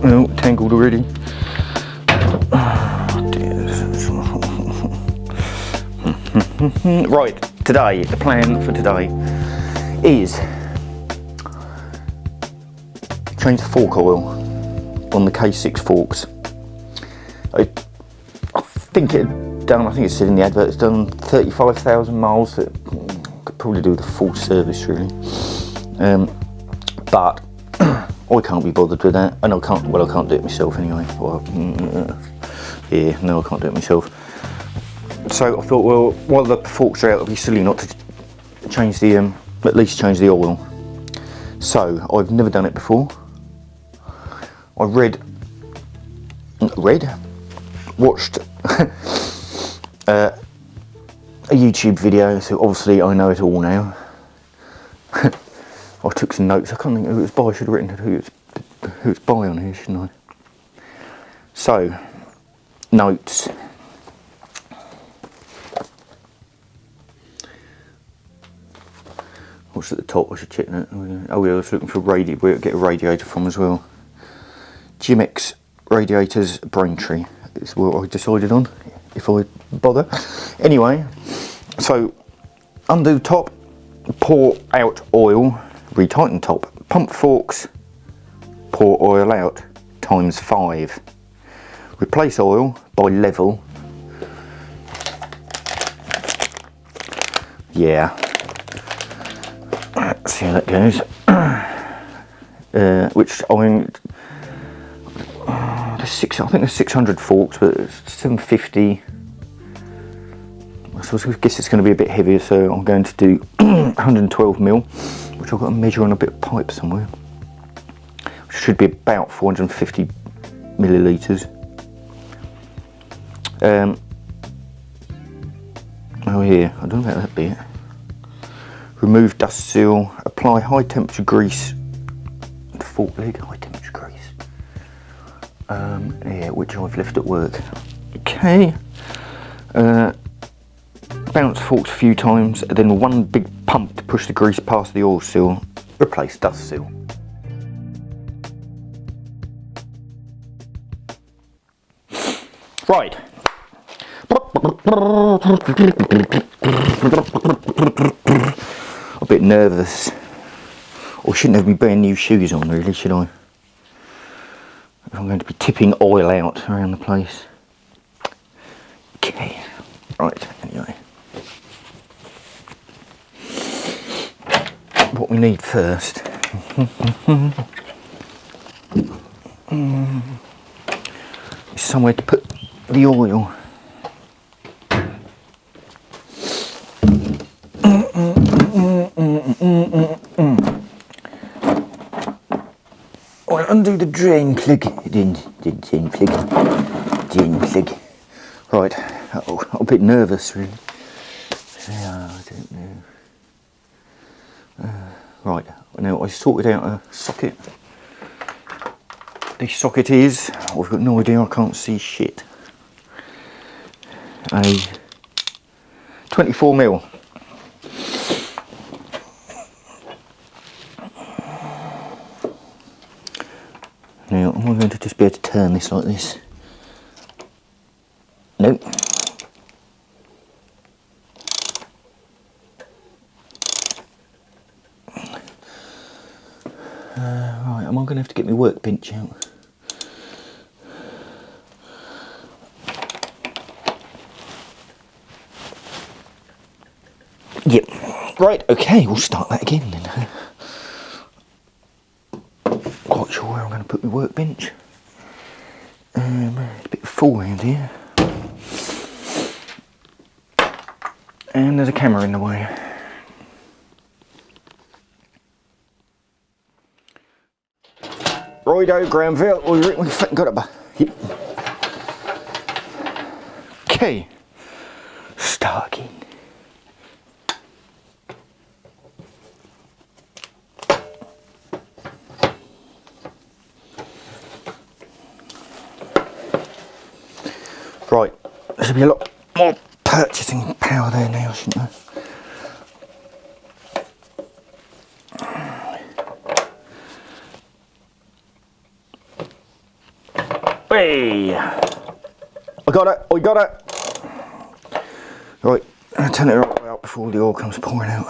Oh, tangled already. Right, today, the plan for today is change the fork oil on the K6 forks. I think it said in the advert it's done 35,000 miles, so it could probably do the full service really. But I can't be bothered with that, and I can't do it myself anyway. Well, yeah, no, I can't do it myself. So I thought, well, while the forks are out, it'd be silly not to change the, at least change the oil. So I've never done it before. I watched a YouTube video, so obviously I know it all now. I took some notes. I can't think who it was by. I should have written who it's by on here, shouldn't I? So, notes. What's at the top? I should check that. Oh yeah, I was looking for where to get a radiator from as well. GMX radiators, Braintree. Is what I decided on, if I bother. Anyway, so undo top, pour out oil, retighten top, pump forks, pour oil out, ×5. Replace oil by level. Yeah. Let's see how that goes. Which I mean, I think there's 600 forks, but it's 750. So I guess it's going to be a bit heavier, so I'm going to do 112mm, which I've got to measure on a bit of pipe somewhere. Which should be about 450 millilitres. Oh here, I don't know about that bit. Remove dust seal, apply high temperature grease to fork leg, high temperature grease. Yeah, which I've left at work. Okay. Bounce forks a few times, then one big pump to push the grease past the oil seal. Replace dust seal. Right. A bit nervous. Or shouldn't have my brand new shoes on really, should I? If I'm going to be tipping oil out around the place. Okay. Right, anyway. What we need first is somewhere to put the oil. I'll undo the drain plug. Drain plug. Right, I'm a bit nervous really. Yeah, I don't know. Right, now I sorted out a socket. The socket is, I've got no idea, I can't see shit. A 24mm. Now, am I going to just be able to turn this like this? Nope. Right, am I going to have to get my workbench out? Yep. Right, okay, we'll start that again then. Quite sure where I'm going to put my workbench. It's a bit full around here. And there's a camera in the way. Righto, Granville, we got it. Yep. Okay, start again. Right, there should be a lot more purchasing power there now, shouldn't there? Hey! I got it, I got it! Right, I'll turn it right out before the oil comes pouring out.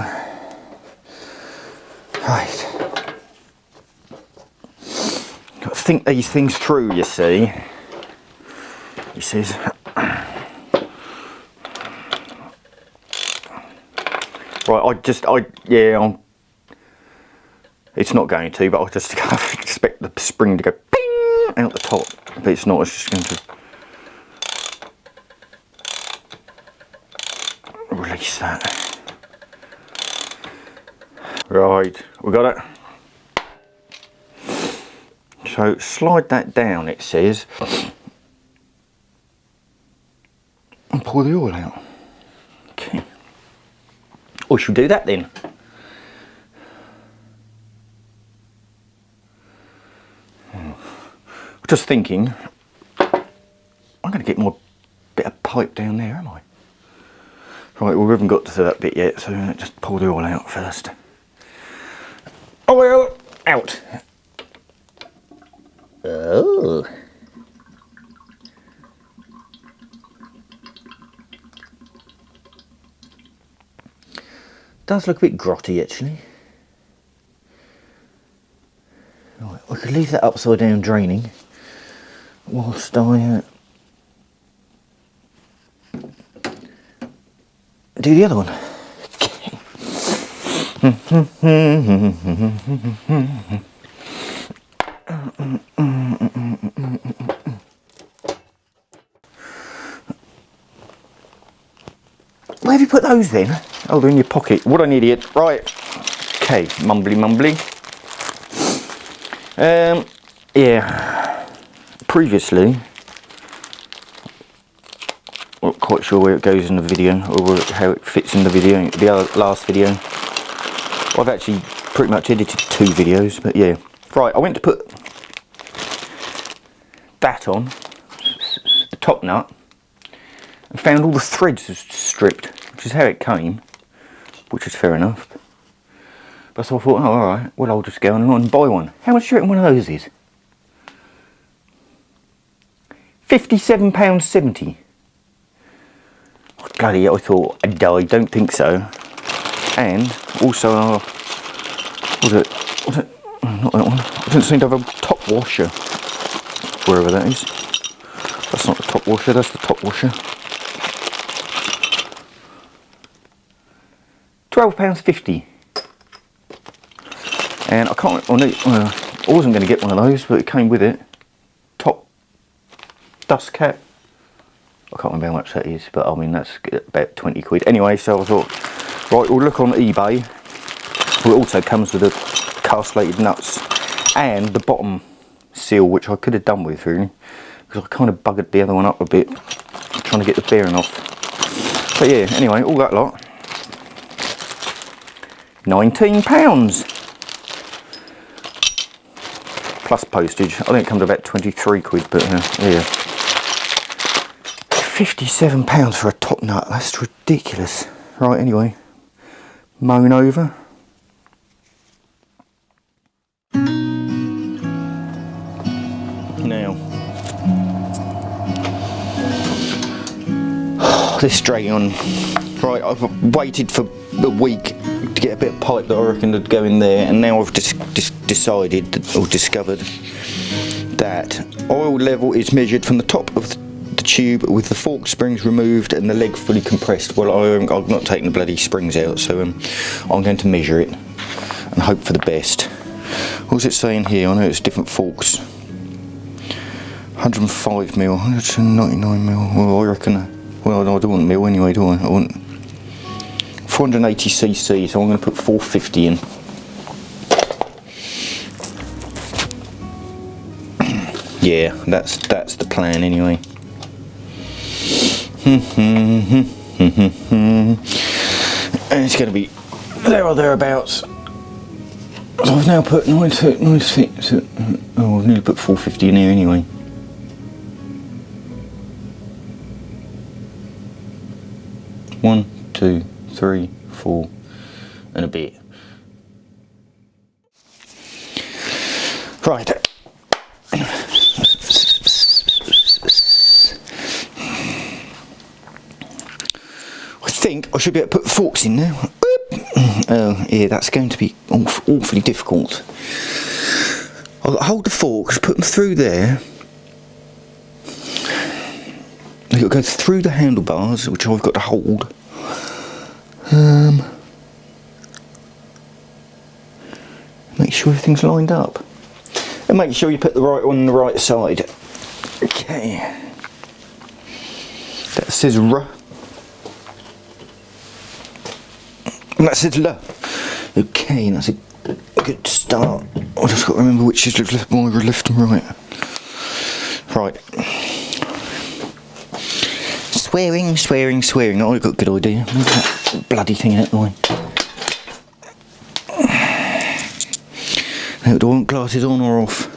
Right. Got to think these things through, you see. He says. Right, yeah, it's not going to, but I just expect the spring to go ping out the top, but it's not, it's just going to release that. Right, we got it. So slide that down, it says, and pour the oil out. Okay. We shall do that then. Just thinking, I'm going to get more bit of pipe down there, am I? Right, well, we haven't got to that bit yet, so just pour the oil out first. Oil out. Oh. Does look a bit grotty actually. Right, I could leave that upside down draining whilst I do the other one. Where have you put those then? Oh, they're in your pocket. What an idiot. Right. Okay, mumbly mumbly. Yeah. Previously, not quite sure where it goes in the video or how it fits in the video. The other, last video, I've actually pretty much edited 2 videos, but yeah. Right, I went to put that on the top nut and found all the threads stripped, which is how it came, which is fair enough. But so I thought, oh, alright, well, I'll just go on and buy one. How much do you reckon one of those is? £57.70. Oh, bloody, I thought I died, don't think so. And also, was it, not that one, I didn't seem to have a top washer, wherever that is. That's not the top washer, that's the top washer. £12.50. And I can't, I wasn't going to get one of those, but it came with it. Top dust cap. I can't remember how much that is, but I mean, that's about 20 quid. Anyway, so I thought, right, we'll look on eBay. Well, it also comes with the castellated nuts and the bottom seal, which I could have done with, really, because I kind of buggered the other one up a bit, trying to get the bearing off. But yeah, anyway, all that lot. £19 plus postage. I think it comes to about 23 quid, but yeah, £57 for a top nut, that's ridiculous. Right, anyway, moan over. Now this straight on. Right, I've waited for a week to get a bit of pipe that I reckon would go in there, and now I've decided or discovered that oil level is measured from the top of the tube with the fork springs removed and the leg fully compressed. Well, I've not taken the bloody springs out, so I'm going to measure it and hope for the best. What's it saying here? I know it's different forks. 105mm, 199mm. Well, I reckon. Well, I don't want mil anyway, do I? I want 480cc, so I'm going to put 450 in. Yeah, that's the plan anyway. And it's going to be there or thereabouts. So I've now put 96. Oh, I've nearly put 450 in here anyway. One, two, 3, 4 and a bit. Right. I think I should be able to put forks in now. Oh, yeah, that's going to be awfully difficult. I'll hold the forks, put them through there. You've got to go through the handlebars, which I've got to hold. Make sure everything's lined up. And make sure you put the right one on the right side. Okay. That says R. And that says L. Okay, that's a good start. I just got to remember which is left and right. Right. Swearing. Oh, I've got a good idea. Move that bloody thing out of the way. Now, do I want glasses on or off?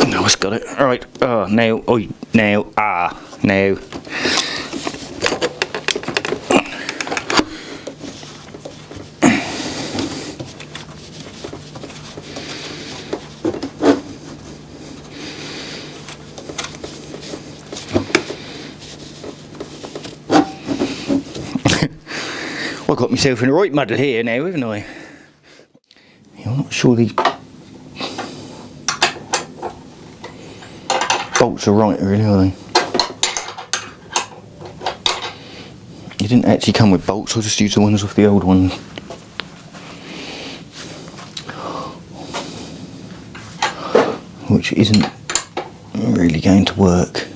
No, it's got it. Right. Oh, now. Oh, now. Ah, now. I got myself in a right muddle here now, haven't I? Yeah, I'm not sure the bolts are right, really, are they? They didn't actually come with bolts, I just used the ones off the old one. Which isn't really going to work.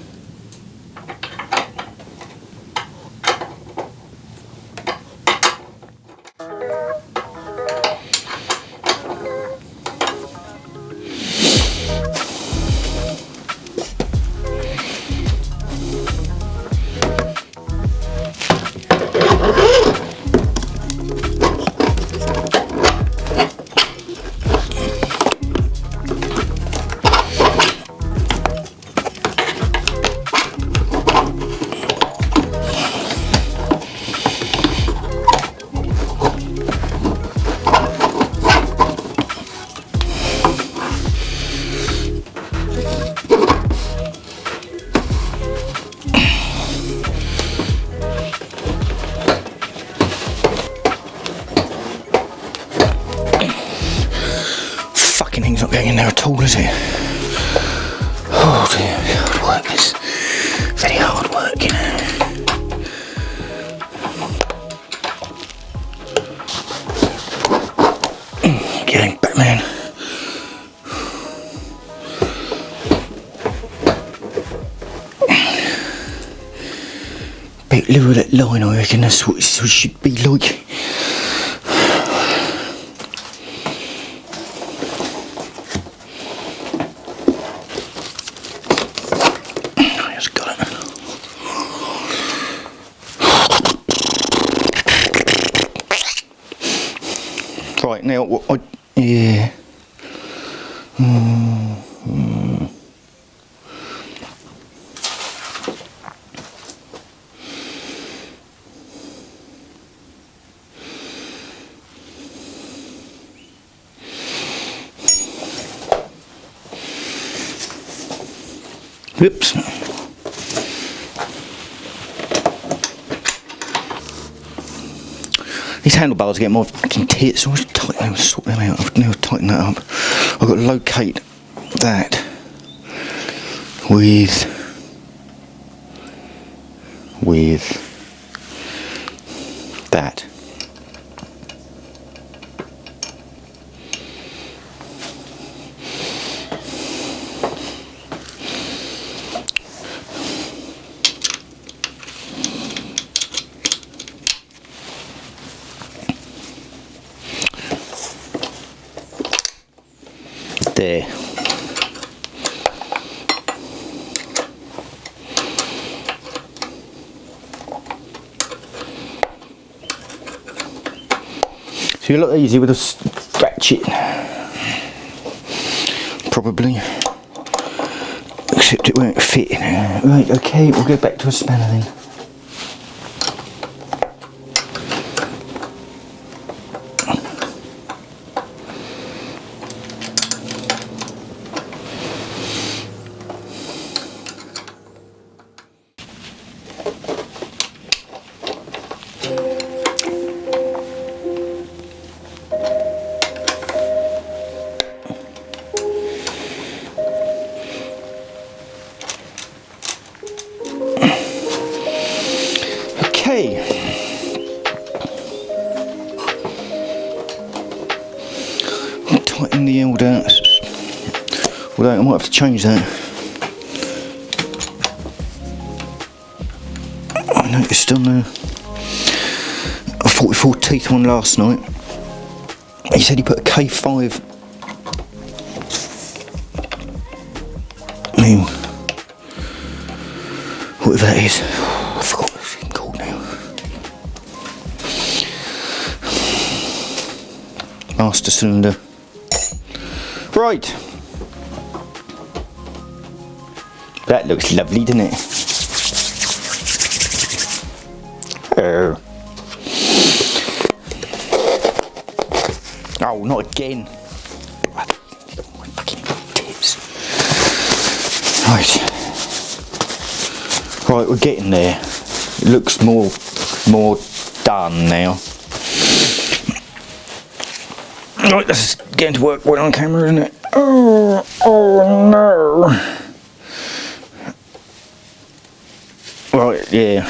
Thing's not going in there at all, is it? Oh dear, hard work. It's very hard work, you know. Okay, Batman. Bit lower of that line, I reckon. That's what it should be like. Right, now, yeah. Whoops. These handlebars are getting more fucking tits, so I should sort them out. I've now tightened that up. I've got to locate that with that. There. So you're a lot easier with a ratchet. Probably. Except it won't fit. Right, okay, we'll go back to a spanner then. Okay, tighten the elder, although I might have to change that. I noticed on the 44 teeth one last night, he said he put a K5 whatever that is. I forgot what it's called now. Master cylinder. Right. That looks lovely, doesn't it? Oh. Oh, not again. My fucking tips. Right. Right, we're getting there. It looks more done now. Right, this is getting to work well on camera, isn't it? Oh no. Right, yeah.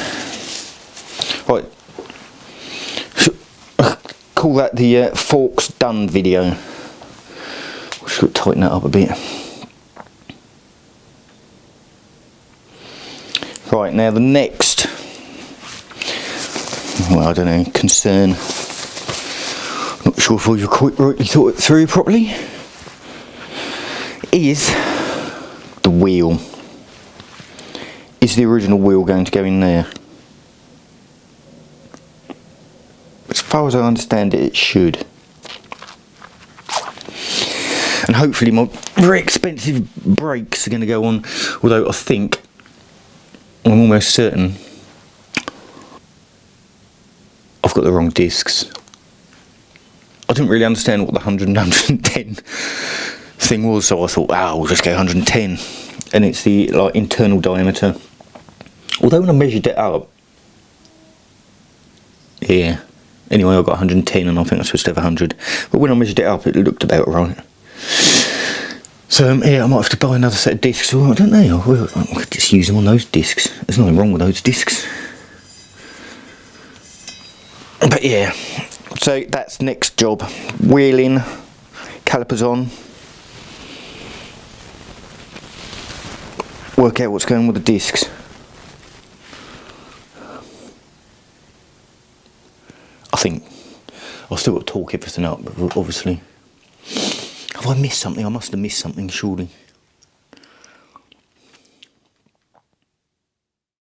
Right. Call that the forks done video. We should tighten that up a bit. Right, now the next, well, I don't know, concern, not sure if I've quite rightly thought it through properly, is the wheel. Is the original wheel going to go in there? As far as I understand it, it should. And hopefully my very expensive brakes are going to go on, although I think, I'm almost certain I've got the wrong discs. I didn't really understand what the 100 and 110 thing was, so I thought, oh, we'll just go 110. And it's the like internal diameter. Although when I measured it up, yeah. Anyway, I got 110 and I think I'm supposed to have 100. But when I measured it up, it looked about right. So yeah, I might have to buy another set of discs, or I don't know, I could just use them on those discs. There's nothing wrong with those discs. But yeah, so that's next job. Wheeling, calipers on. Work out what's going with the discs. I think I've still got to torque everything up, obviously. Have I missed something? I must have missed something, surely.